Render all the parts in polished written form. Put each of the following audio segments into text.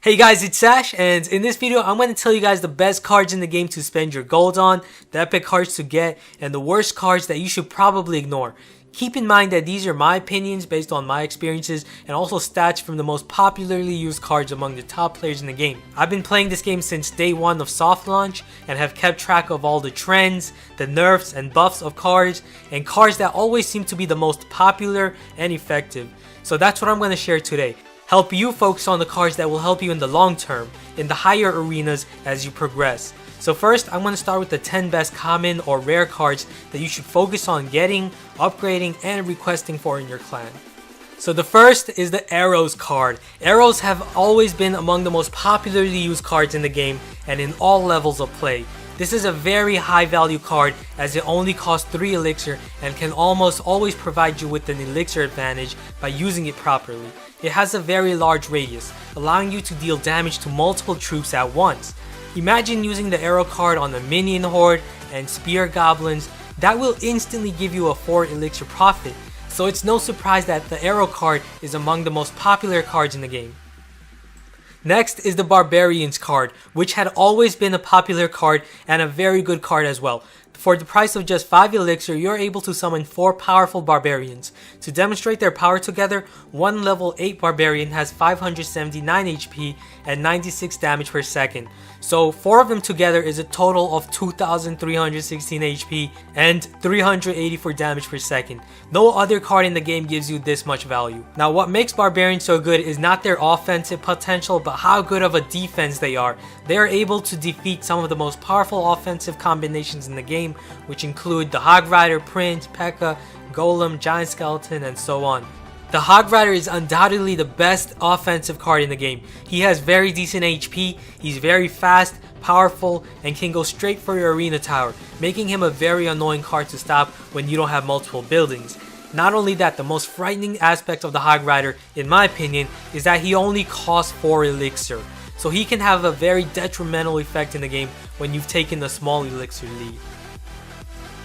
Hey guys, it's Sash, and in this video I'm going to tell you guys the best cards in the game to spend your gold on, the epic cards to get, and the worst cards that you should probably ignore. Keep in mind that these are my opinions based on my experiences and also stats from the most popularly used cards among the top players in the game. I've been playing this game since day one of soft launch and have kept track of all the trends, the nerfs and buffs of cards, and cards that always seem to be the most popular and effective. So that's what I'm going to share today. Help you focus on the cards that will help you in the long term, in the higher arenas as you progress. So first, I'm going to start with the 10 best common or rare cards that you should focus on getting, upgrading, and requesting for in your clan. So the first is the Arrows card. Arrows have always been among the most popularly used cards in the game and in all levels of play. This is a very high value card as it only costs 3 elixir and can almost always provide you with an elixir advantage by using it properly. It has a very large radius, allowing you to deal damage to multiple troops at once. Imagine using the arrow card on the minion horde and spear goblins. That will instantly give you a 4 elixir profit, so it's no surprise that the arrow card is among the most popular cards in the game. Next is the Barbarians card, which had always been a popular card and a very good card as well. For the price of just 5 elixir, you're able to summon 4 powerful barbarians. To demonstrate their power together, one level 8 barbarian has 579 HP and 96 damage per second. So 4 of them together is a total of 2316 HP and 384 damage per second. No other card in the game gives you this much value. Now what makes barbarians so good is not their offensive potential, but how good of a defense they are. They are able to defeat some of the most powerful offensive combinations in the game, which include the Hog Rider, Prince, P.E.K.K.A, Golem, Giant Skeleton, and so on. The Hog Rider is undoubtedly the best offensive card in the game. He has very decent HP, he's very fast, powerful, and can go straight for your arena tower, making him a very annoying card to stop when you don't have multiple buildings. Not only that, the most frightening aspect of the Hog Rider, in my opinion, is that he only costs 4 elixir. So he can have a very detrimental effect in the game when you've taken a small elixir lead.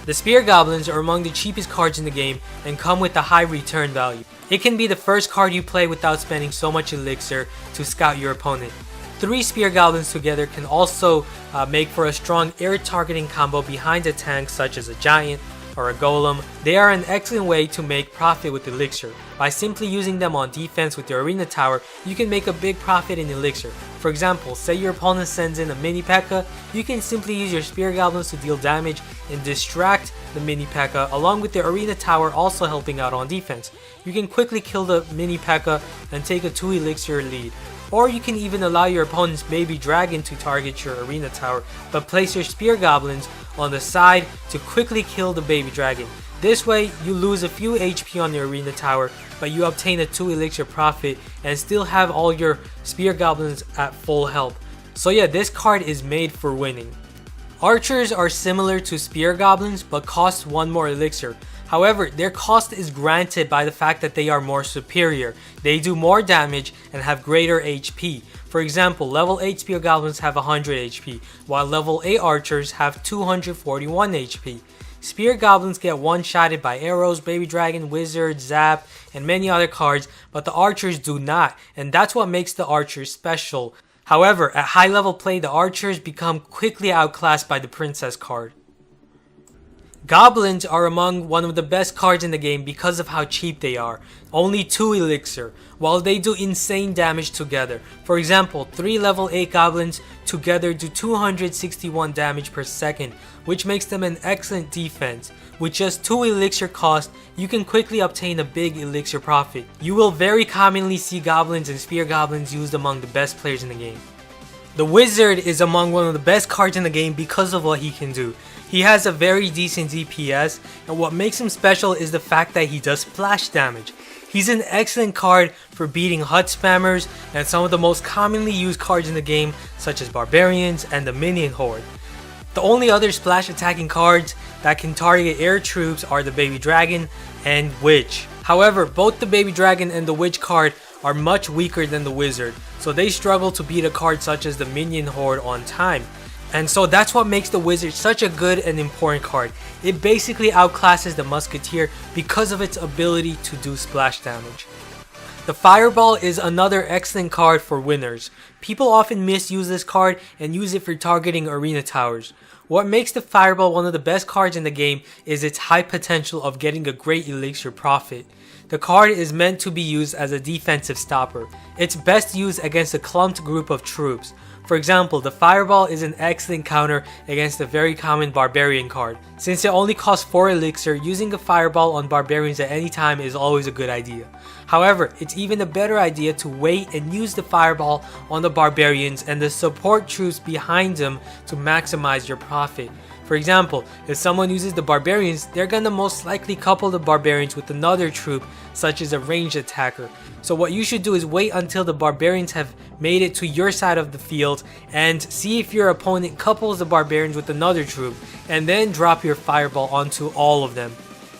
The Spear Goblins are among the cheapest cards in the game and come with a high return value. It can be the first card you play without spending so much elixir to scout your opponent. 3 Spear Goblins together can also make for a strong air targeting combo behind a tank such as a Giant or a Golem. They are an excellent way to make profit with elixir. By simply using them on defense with your arena tower, you can make a big profit in elixir. For example, say your opponent sends in a mini P.E.K.K.A, you can simply use your Spear Goblins to deal damage and distract the mini P.E.K.K.A, along with the arena tower also helping out on defense. You can quickly kill the mini P.E.K.K.A and take a 2 elixir lead. Or you can even allow your opponent's baby dragon to target your arena tower, but place your Spear Goblins on the side to quickly kill the baby dragon. This way, you lose a few HP on your arena tower, but you obtain a 2 elixir profit and still have all your Spear Goblins at full health. So yeah, this card is made for winning. Archers are similar to Spear Goblins but cost 1 more elixir. However, their cost is granted by the fact that they are more superior. They do more damage and have greater HP. For example, level 8 Spear Goblins have 100 HP, while level 8 Archers have 241 HP. Spear Goblins get one-shotted by arrows, baby dragon, wizard, zap, and many other cards, but the Archers do not, and that's what makes the Archers special. However, at high level play, the Archers become quickly outclassed by the Princess card. Goblins are among one of the best cards in the game because of how cheap they are, only 2 elixir, while they do insane damage together. For example, 3 level 8 goblins together do 261 damage per second, which makes them an excellent defense. With just 2 elixir cost, you can quickly obtain a big elixir profit. You will very commonly see goblins and spear goblins used among the best players in the game. The Wizard is among one of the best cards in the game because of what he can do. He has a very decent DPS, and what makes him special is the fact that he does splash damage. He's an excellent card for beating HUD spammers and some of the most commonly used cards in the game, such as Barbarians and the Minion Horde. The only other splash attacking cards that can target air troops are the Baby Dragon and Witch. However, both the Baby Dragon and the Witch card are much weaker than the Wizard, so they struggle to beat a card such as the Minion Horde on time. And so that's what makes the Wizard such a good and important card. It basically outclasses the Musketeer because of its ability to do splash damage. The Fireball is another excellent card for winners. People often misuse this card and use it for targeting arena towers. What makes the Fireball one of the best cards in the game is its high potential of getting a great elixir profit. The card is meant to be used as a defensive stopper. It's best used against a clumped group of troops. For example, the Fireball is an excellent counter against a very common Barbarian card. Since it only costs 4 elixir, using a Fireball on Barbarians at any time is always a good idea. However, it's even a better idea to wait and use the Fireball on the Barbarians and the support troops behind them to maximize your profit. For example, if someone uses the Barbarians, they're gonna most likely couple the Barbarians with another troop, such as a ranged attacker. So what you should do is wait until the Barbarians have made it to your side of the field and see if your opponent couples the Barbarians with another troop, and then drop your Fireball onto all of them.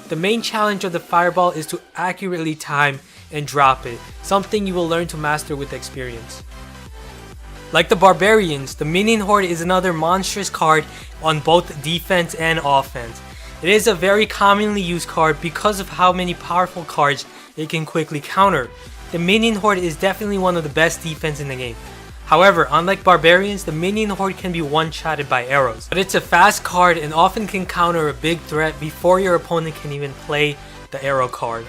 The main challenge of the Fireball is to accurately time and drop it, something you will learn to master with experience. Like the Barbarians, the Minion Horde is another monstrous card on both defense and offense. It is a very commonly used card because of how many powerful cards it can quickly counter. The Minion Horde is definitely one of the best defense in the game. However, unlike Barbarians, the Minion Horde can be one-shotted by arrows. But it's a fast card and often can counter a big threat before your opponent can even play the arrow card.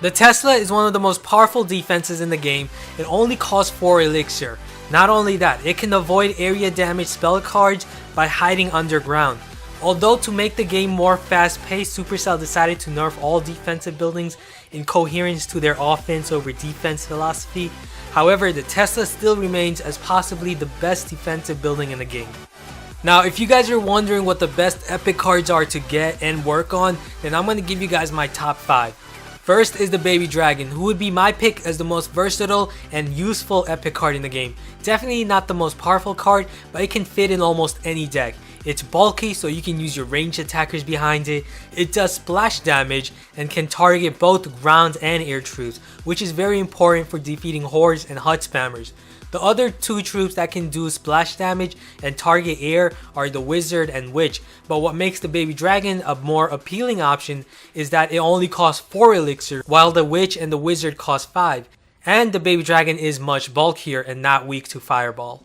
The Tesla is one of the most powerful defenses in the game. It only costs 4 elixir. Not only that, it can avoid area damage spell cards by hiding underground. Although to make the game more fast-paced, Supercell decided to nerf all defensive buildings in coherence to their offense over defense philosophy. However, the Tesla still remains as possibly the best defensive building in the game. Now, if you guys are wondering what the best epic cards are to get and work on, then I'm going to give you guys my top 5. First is the Baby Dragon, who would be my pick as the most versatile and useful epic card in the game. Definitely not the most powerful card, but it can fit in almost any deck. It's bulky, so you can use your ranged attackers behind it. It does splash damage and can target both ground and air troops, which is very important for defeating hordes and HUD spammers. The other 2 troops that can do splash damage and target air are the Wizard and Witch, but what makes the Baby Dragon a more appealing option is that it only costs 4 elixir, while the Witch and the Wizard cost 5, and the Baby Dragon is much bulkier and not weak to Fireball.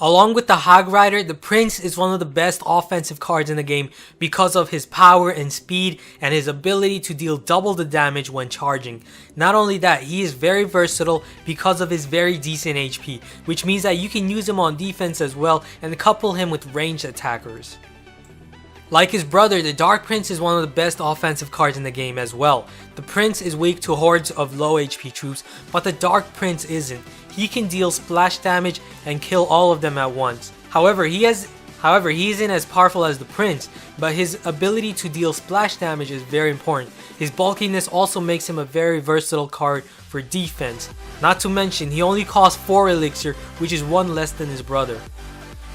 Along with the Hog Rider, the Prince is one of the best offensive cards in the game because of his power and speed and his ability to deal double the damage when charging. Not only that, he is very versatile because of his very decent HP, which means that you can use him on defense as well and couple him with ranged attackers. Like his brother, the Dark Prince is one of the best offensive cards in the game as well. The Prince is weak to hordes of low HP troops, but the Dark Prince isn't. He can deal splash damage and kill all of them at once. However, he isn't as powerful as the Prince, but his ability to deal splash damage is very important. His bulkiness also makes him a very versatile card for defense. Not to mention, he only costs 4 elixir, which is 1 less than his brother.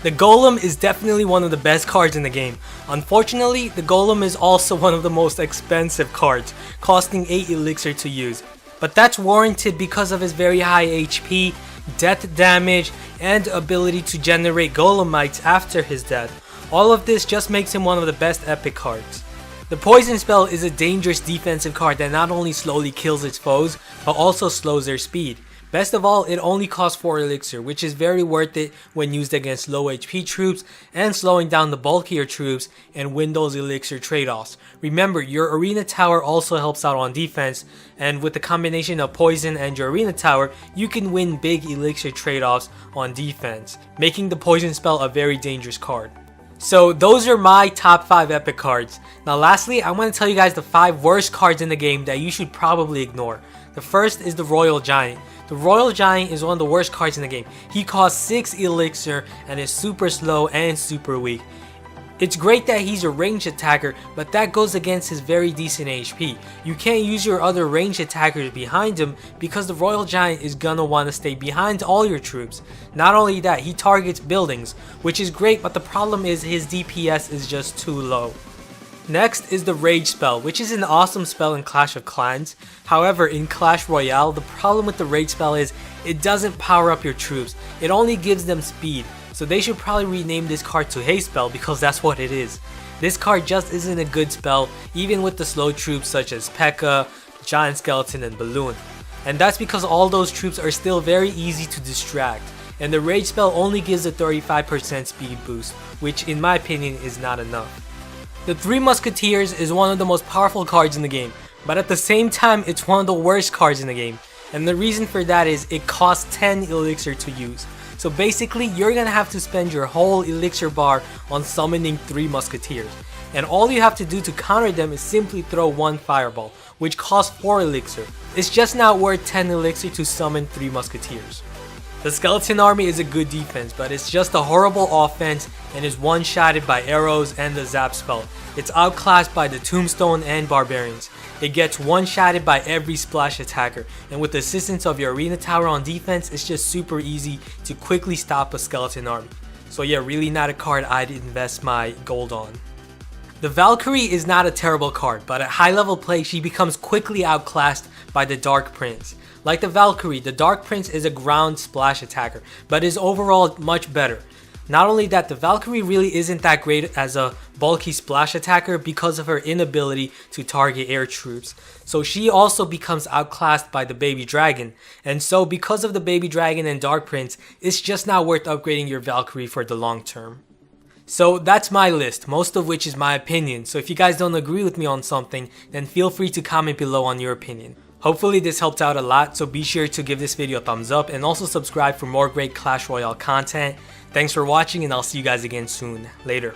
The Golem is definitely one of the best cards in the game. Unfortunately, the Golem is also one of the most expensive cards, costing 8 elixir to use. But that's warranted because of his very high HP, death damage, and ability to generate Golemites after his death. All of this just makes him one of the best epic cards. The Poison Spell is a dangerous defensive card that not only slowly kills its foes, but also slows their speed. Best of all, it only costs 4 elixir, which is very worth it when used against low HP troops and slowing down the bulkier troops and win those elixir trade-offs. Remember, your arena tower also helps out on defense, and with the combination of poison and your arena tower, you can win big elixir trade-offs on defense, making the Poison Spell a very dangerous card. So those are my top 5 epic cards. Now lastly, I want to tell you guys the 5 worst cards in the game that you should probably ignore. The first is the Royal Giant. The Royal Giant is one of the worst cards in the game. He costs 6 elixir and is super slow and super weak. It's great that he's a ranged attacker, but that goes against his very decent HP. You can't use your other ranged attackers behind him because the Royal Giant is gonna want to stay behind all your troops. Not only that, he targets buildings, which is great, but the problem is his DPS is just too low. Next is the Rage spell, which is an awesome spell in Clash of Clans. However, in Clash Royale, the problem with the Rage spell is it doesn't power up your troops. It only gives them speed. So they should probably rename this card to Haste Spell because that's what it is. This card just isn't a good spell, even with the slow troops such as P.E.K.K.A, Giant Skeleton, and Balloon. And that's because all those troops are still very easy to distract, and the rage spell only gives a 35% speed boost, which in my opinion is not enough. The Three Musketeers is one of the most powerful cards in the game, but at the same time it's one of the worst cards in the game, and the reason for that is it costs 10 elixir to use. So basically you're gonna have to spend your whole elixir bar on summoning 3 Musketeers, and all you have to do to counter them is simply throw 1 fireball, which costs 4 elixir. It's just not worth 10 elixir to summon 3 Musketeers. The Skeleton Army is a good defense, but it's just a horrible offense and is one-shotted by arrows and the zap spell. It's outclassed by the Tombstone and Barbarians. It gets one-shotted by every splash attacker, and with the assistance of your Arena Tower on defense, it's just super easy to quickly stop a Skeleton Army. So yeah, really not a card I'd invest my gold on. The Valkyrie is not a terrible card, but at high level play she becomes quickly outclassed by the Dark Prince. Like the Valkyrie, the Dark Prince is a ground splash attacker, but is overall much better. Not only that, the Valkyrie really isn't that great as a bulky splash attacker because of her inability to target air troops. So she also becomes outclassed by the Baby Dragon, and so because of the Baby Dragon and Dark Prince, it's just not worth upgrading your Valkyrie for the long term. So that's my list, most of which is my opinion, so if you guys don't agree with me on something, then feel free to comment below on your opinion. Hopefully this helped out a lot, so be sure to give this video a thumbs up and also subscribe for more great Clash Royale content. Thanks for watching and I'll see you guys again soon. Later.